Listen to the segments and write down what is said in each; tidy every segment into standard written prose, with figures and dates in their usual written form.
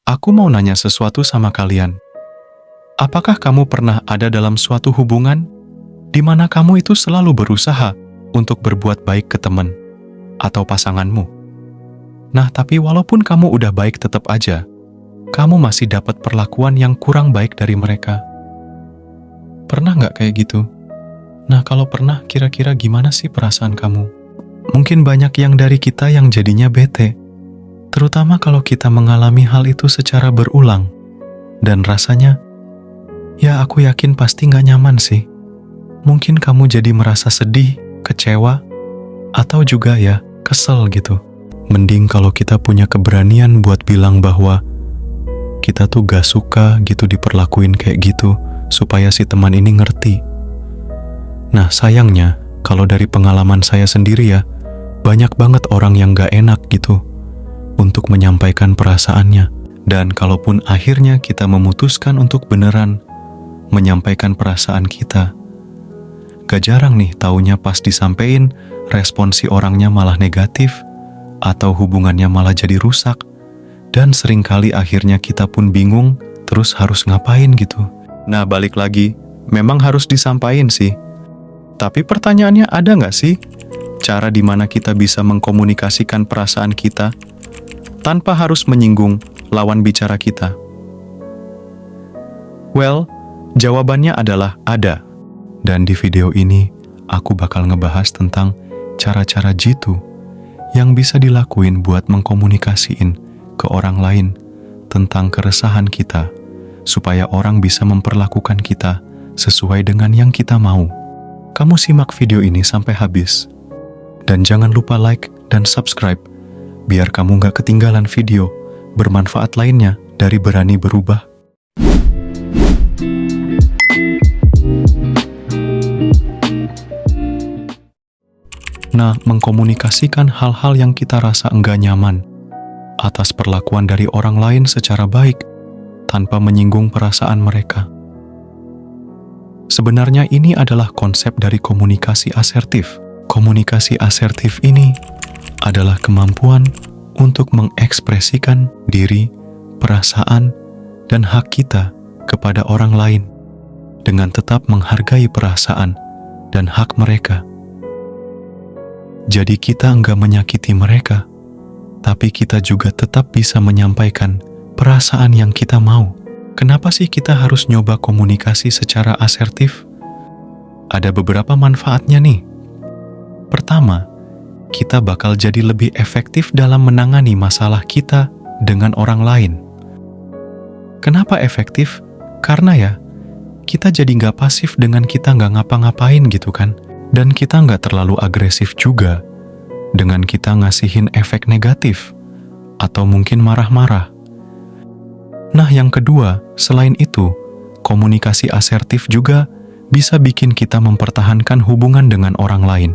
Aku mau nanya sesuatu sama kalian. Apakah kamu pernah ada dalam suatu hubungan di mana kamu itu selalu berusaha untuk berbuat baik ke teman atau pasanganmu? Nah, tapi walaupun kamu udah baik tetap aja, kamu masih dapat perlakuan yang kurang baik dari mereka. Pernah nggak kayak gitu? Nah, kalau pernah, kira-kira gimana sih perasaan kamu? Mungkin banyak yang dari kita yang jadinya bete, terutama kalau kita mengalami hal itu secara berulang. Dan rasanya, ya aku yakin pasti nggak nyaman sih. Mungkin kamu jadi merasa sedih, kecewa, atau juga ya kesel gitu. Mending kalau kita punya keberanian buat bilang bahwa kita tuh gak suka gitu diperlakuin kayak gitu, supaya si teman ini ngerti. Nah sayangnya, kalau dari pengalaman saya sendiri ya, banyak banget orang yang gak enak gitu untuk menyampaikan perasaannya. Dan kalaupun akhirnya kita memutuskan untuk beneran menyampaikan perasaan kita, gak jarang nih taunya pas disampein, respon si orangnya malah negatif, atau hubungannya malah jadi rusak. Dan seringkali akhirnya kita pun bingung, terus harus ngapain gitu. Nah balik lagi, memang harus disampaikan sih. Tapi pertanyaannya, ada nggak sih cara di mana kita bisa mengkomunikasikan perasaan kita tanpa harus menyinggung lawan bicara kita? Well, jawabannya adalah ada. Dan di video ini, aku bakal ngebahas tentang cara-cara jitu yang bisa dilakuin buat mengkomunikasiin ke orang lain tentang keresahan kita, supaya orang bisa memperlakukan kita sesuai dengan yang kita mau. Kamu simak video ini sampai habis. Dan jangan lupa like dan subscribe, biar kamu gak ketinggalan video bermanfaat lainnya dari Berani Berubah. Nah, mengkomunikasikan hal-hal yang kita rasa enggak nyaman atas perlakuan dari orang lain secara baik, tanpa menyinggung perasaan mereka. Sebenarnya ini adalah konsep dari komunikasi asertif. Komunikasi asertif ini adalah kemampuan untuk mengekspresikan diri, perasaan, dan hak kita kepada orang lain dengan tetap menghargai perasaan dan hak mereka. Jadi kita enggak menyakiti mereka, tapi kita juga tetap bisa menyampaikan perasaan yang kita mau. Kenapa sih kita harus nyoba komunikasi secara asertif? Ada beberapa manfaatnya nih. Pertama, kita bakal jadi lebih efektif dalam menangani masalah kita dengan orang lain. Kenapa efektif? Karena ya, kita jadi nggak pasif dengan kita nggak ngapa-ngapain gitu kan. Dan kita nggak terlalu agresif juga dengan kita ngasihin efek negatif atau mungkin marah-marah. Nah yang kedua, selain itu, komunikasi asertif juga bisa bikin kita mempertahankan hubungan dengan orang lain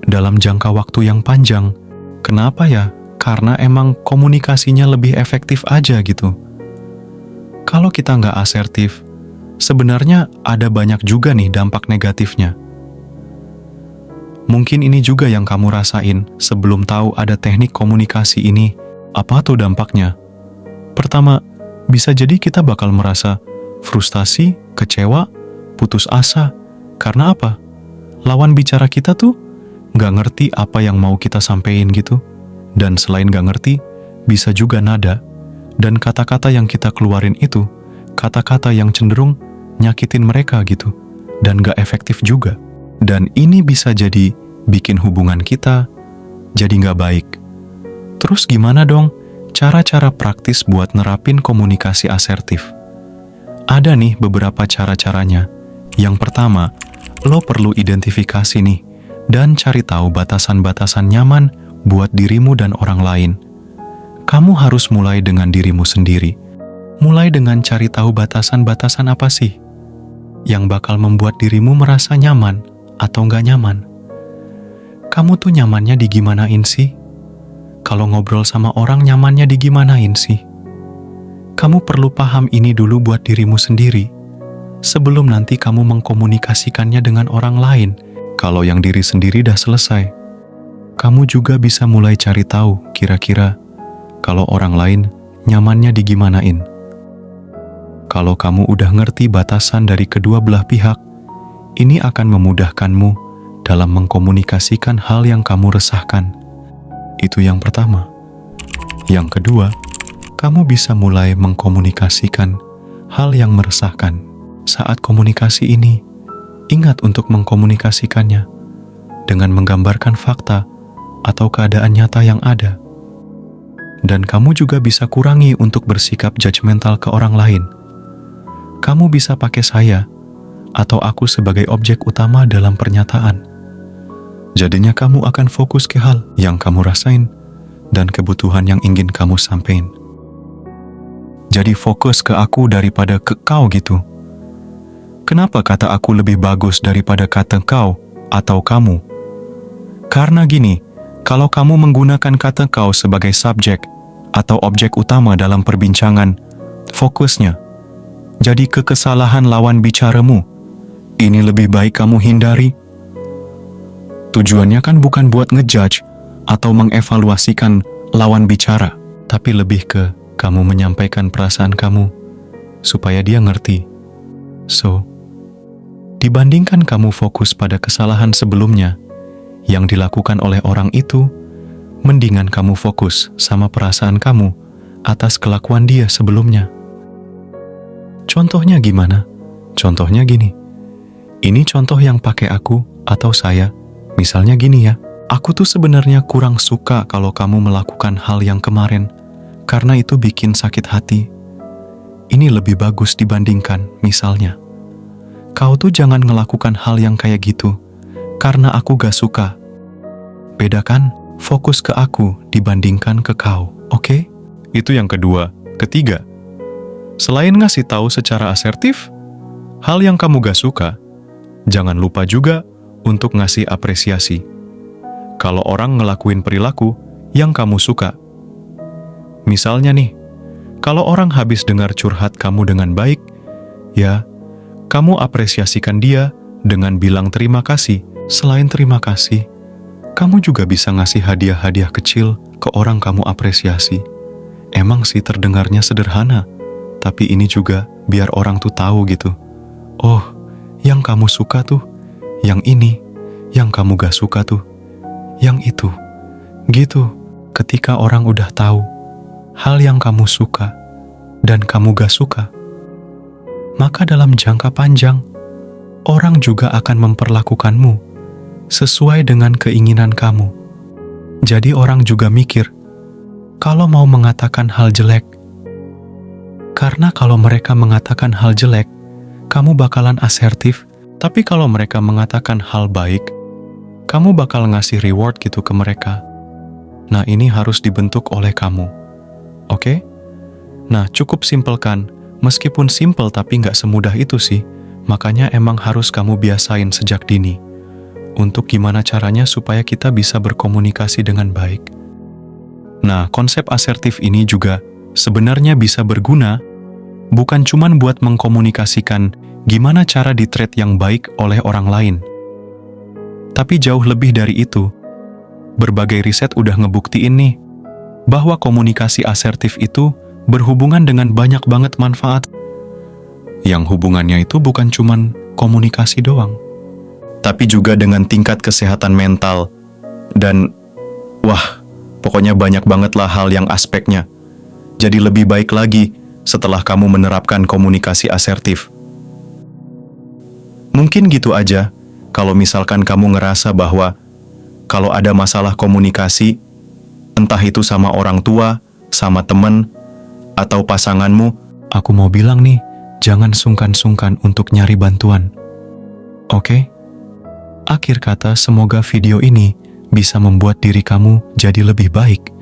dalam jangka waktu yang panjang. Kenapa ya? Karena emang komunikasinya lebih efektif aja gitu. Kalau kita nggak asertif, sebenarnya ada banyak juga nih dampak negatifnya. Mungkin ini juga yang kamu rasain sebelum tahu ada teknik komunikasi ini. Apa tuh dampaknya? Pertama, bisa jadi kita bakal merasa frustasi, kecewa, putus asa. Karena apa? Lawan bicara kita tuh nggak ngerti apa yang mau kita sampein gitu. Dan selain nggak ngerti, bisa juga nada dan kata-kata yang kita keluarin itu kata-kata yang cenderung nyakitin mereka gitu. Dan nggak efektif juga. Dan ini bisa jadi bikin hubungan kita jadi nggak baik. Terus gimana dong cara-cara praktis buat nerapin komunikasi asertif? Ada nih beberapa cara-caranya. Yang pertama, lo perlu identifikasi nih dan cari tahu batasan-batasan nyaman buat dirimu dan orang lain. Kamu harus mulai dengan dirimu sendiri. Mulai dengan cari tahu batasan-batasan apa sih yang bakal membuat dirimu merasa nyaman atau nggak nyaman. Kamu tuh nyamannya digimanain sih? Kalau ngobrol sama orang nyamannya digimanain sih? Kamu perlu paham ini dulu buat dirimu sendiri, sebelum nanti kamu mengkomunikasikannya dengan orang lain. Kalau yang diri sendiri dah selesai, kamu juga bisa mulai cari tahu kira-kira kalau orang lain nyamannya digimanain. Kalau kamu udah ngerti batasan dari kedua belah pihak, ini akan memudahkanmu dalam mengkomunikasikan hal yang kamu resahkan. Itu yang pertama. Yang kedua, kamu bisa mulai mengkomunikasikan hal yang meresahkan. Saat komunikasi ini, ingat untuk mengkomunikasikannya dengan menggambarkan fakta atau keadaan nyata yang ada. Dan kamu juga bisa kurangi untuk bersikap judgmental ke orang lain. Kamu bisa pakai saya atau aku sebagai objek utama dalam pernyataan. Jadinya kamu akan fokus ke hal yang kamu rasain dan kebutuhan yang ingin kamu sampein. Jadi fokus ke aku daripada ke kau gitu. Kenapa kata aku lebih bagus daripada kata kau atau kamu? Karena gini, kalau kamu menggunakan kata kau sebagai subjek atau objek utama dalam perbincangan, fokusnya jadi ke kesalahan lawan bicaramu. Ini lebih baik kamu hindari. Tujuannya kan bukan buat ngejudge atau mengevaluasikan lawan bicara, tapi lebih ke kamu menyampaikan perasaan kamu supaya dia ngerti. So, dibandingkan kamu fokus pada kesalahan sebelumnya yang dilakukan oleh orang itu, mendingan kamu fokus sama perasaan kamu atas kelakuan dia sebelumnya. Contohnya gimana? Contohnya gini. Ini contoh yang pakai aku atau saya. Misalnya gini ya, aku tuh sebenarnya kurang suka kalau kamu melakukan hal yang kemarin, karena itu bikin sakit hati. Ini lebih bagus dibandingkan, misalnya, kau tuh jangan melakukan hal yang kayak gitu, karena aku gak suka. Bedakan, fokus ke aku dibandingkan ke kau, oke? Itu yang kedua. Ketiga, selain ngasih tahu secara asertif hal yang kamu gak suka, jangan lupa juga untuk ngasih apresiasi. Kalau orang ngelakuin perilaku yang kamu suka. Misalnya nih, kalau orang habis dengar curhat kamu dengan baik, ya, kamu apresiasikan dia dengan bilang terima kasih. Selain terima kasih, kamu juga bisa ngasih hadiah-hadiah kecil ke orang kamu apresiasi. Emang sih terdengarnya sederhana, tapi ini juga biar orang tuh tahu gitu. Oh, yang kamu suka tuh, yang ini, yang kamu gak suka tuh, yang itu. Gitu, ketika orang udah tahu hal yang kamu suka dan kamu gak suka, maka dalam jangka panjang, orang juga akan memperlakukanmu sesuai dengan keinginan kamu. Jadi orang juga mikir, kalau mau mengatakan hal jelek, karena kalau mereka mengatakan hal jelek, kamu bakalan asertif, tapi kalau mereka mengatakan hal baik, kamu bakal ngasih reward gitu ke mereka. Nah, ini harus dibentuk oleh kamu. Oke? Nah, cukup simpelkan. Meskipun simpel tapi nggak semudah itu sih, makanya emang harus kamu biasain sejak dini. Untuk gimana caranya supaya kita bisa berkomunikasi dengan baik. Nah, konsep asertif ini juga sebenarnya bisa berguna bukan cuman buat mengkomunikasikan gimana cara di-treat yang baik oleh orang lain. Tapi jauh lebih dari itu, berbagai riset udah ngebuktiin nih, bahwa komunikasi asertif itu berhubungan dengan banyak banget manfaat. Yang hubungannya itu bukan cuman komunikasi doang, tapi juga dengan tingkat kesehatan mental. Dan, wah, pokoknya banyak banget lah hal yang aspeknya. Jadi lebih baik lagi setelah kamu menerapkan komunikasi asertif. Mungkin gitu aja, kalau misalkan kamu ngerasa bahwa kalau ada masalah komunikasi, entah itu sama orang tua, sama temen, atau pasanganmu, aku mau bilang nih, jangan sungkan-sungkan untuk nyari bantuan. Oke? Akhir kata, semoga video ini bisa membuat diri kamu jadi lebih baik.